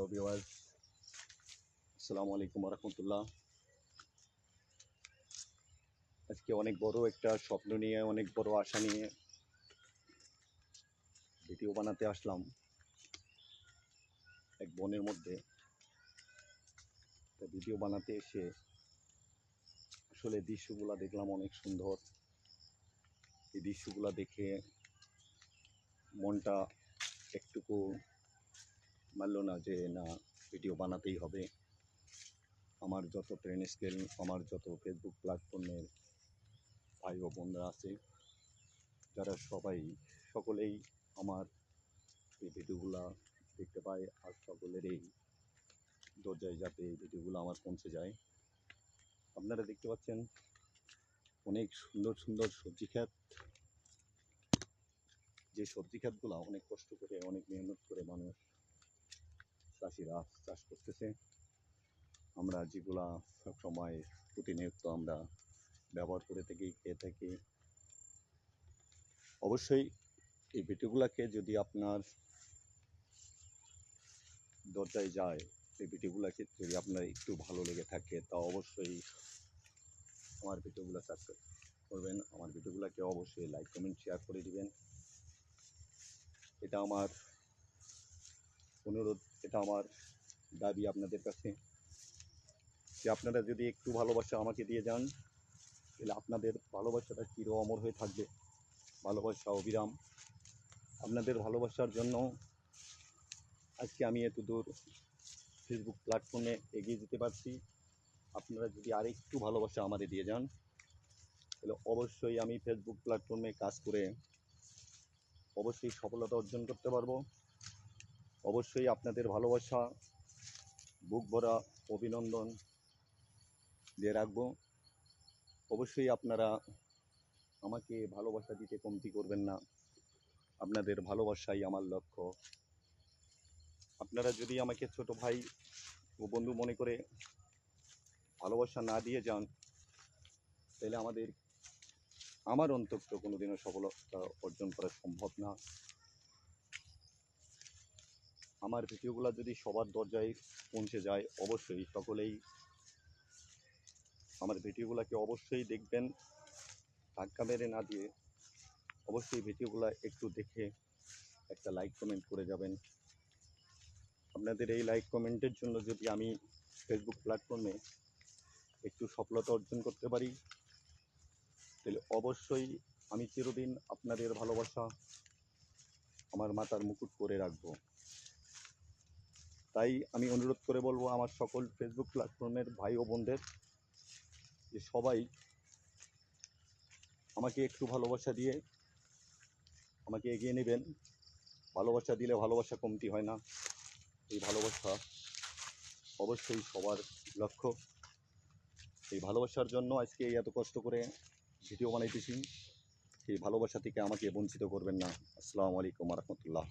Hello viewers, আসসালামু আলাইকুম রহমতুল্লাহ। আজকে অনেক বড় একটা স্বপ্ন নিয়ে, অনেক বড় আশা নিয়ে ভিডিও বানাতে আসলাম। এক বনের মধ্যে ভিডিও বানাতে এসে আসলে দৃশ্যগুলো দেখলাম অনেক সুন্দর। এই দৃশ্যগুলো দেখে মনটা একটুকু মানল না যে না, ভিডিও বানাতেই হবে। আমার যত ট্রেন স্কেল, আমার যত ফেসবুক প্ল্যাটফর্মের ভাই ও বোনরা আছে, যারা সকলেই আমার এই ভিডিওগুলা দেখতে পায়, আর সকলেরই দরজায় যাতে এই ভিডিওগুলো আমার পৌঁছে যায়। আপনারা দেখতে পাচ্ছেন অনেক সুন্দর সুন্দর সবজি ক্ষেত। যে সবজি ক্ষেতগুলো অনেক কষ্ট করে, অনেক মেহনত করে মানুষ, চাষিরা চাষ করতেছে। আমরা যেগুলা সবসময় প্রতিনিয়ত আমরা ব্যবহার করে থাকি, খেয়ে থাকি। অবশ্যই এই ভিডিওগুলোকে যদি আপনার দরজায় যায়, এই ভিডিওগুলোকে যদি আপনার একটু ভালো লেগে থাকে, তা অবশ্যই আমার ভিডিওগুলো সাবস্ক্রাইব করবেন। আমার ভিডিওগুলোকে অবশ্যই লাইক, কমেন্ট, শেয়ার করে দিবেন। এটা আমার অনুরোধ, এটা আমার দাবি আপনাদের কাছে, যে আপনারা যদি একটু ভালোবাসা আমাকে দিয়ে যান, তাহলে আপনাদের ভালোবাসাটা চির অমর হয়ে থাকবে। ভালোবাসা অবিরাম। আপনাদের ভালোবাসার জন্য আজকে আমি এত দূর ফেসবুক প্ল্যাটফর্মে এগিয়ে যেতে পারছি। আপনারা যদি আরেকটু ভালোবাসা আমাদের দিয়ে যান, তাহলে অবশ্যই আমি ফেসবুক প্ল্যাটফর্মে কাজ করে অবশ্যই সফলতা অর্জন করতে পারবো। অবশ্যই আপনাদের ভালোবাসা, বুক ভরা অভিনন্দন দিয়ে রাখবো। অবশ্যই আপনারা আমাকে ভালোবাসা দিতে কমতি করবেন না। আপনাদের ভালোবাসাই আমার লক্ষ্য। আপনারা যদি আমাকে ছোট ভাই ও বন্ধু মনে করে ভালোবাসা না দিয়ে যান, তাহলে আমার অন্তত কোনোদিনও সফলতা অর্জন করা সম্ভব না। আমার ভিডিওগুলো যদি সবার দরজায় পৌঁছে যায়, অবশ্যই সকলেই আমার ভিডিওগুলোকে অবশ্যই দেখবেন। ধাক্কা মেরে না দিয়ে অবশ্যই ভিডিওগুলো একটু দেখে একটা লাইক কমেন্ট করে যাবেন। আপনাদের এই লাইক কমেন্টের জন্য যদি আমি ফেসবুক প্ল্যাটফর্মে একটু সফলতা অর্জন করতে পারি, তাহলে অবশ্যই আমি চিরদিন আপনাদের ভালোবাসা আমার মাথার মুকুট করে রাখবো। তাই আমি অনুরোধ করে বলবো আমার সকল ফেসবুক প্ল্যাটফর্মের ভাই ও বোনদের, যে সবাই আমাকে একটু ভালোবাসা দিয়ে আমাকে এগিয়ে নেবেন। ভালোবাসা দিলে ভালোবাসা কমতি হয় না। এই ভালোবাসা অবশ্যই সবার লক্ষ্য। এই ভালোবাসার জন্য আজকে এত কষ্ট করে ভিডিও বানাইতেছি। সেই ভালোবাসা থেকে আমাকে বঞ্চিত করবেন না। আসসালামু আলাইকুম রহমতুল্লাহ।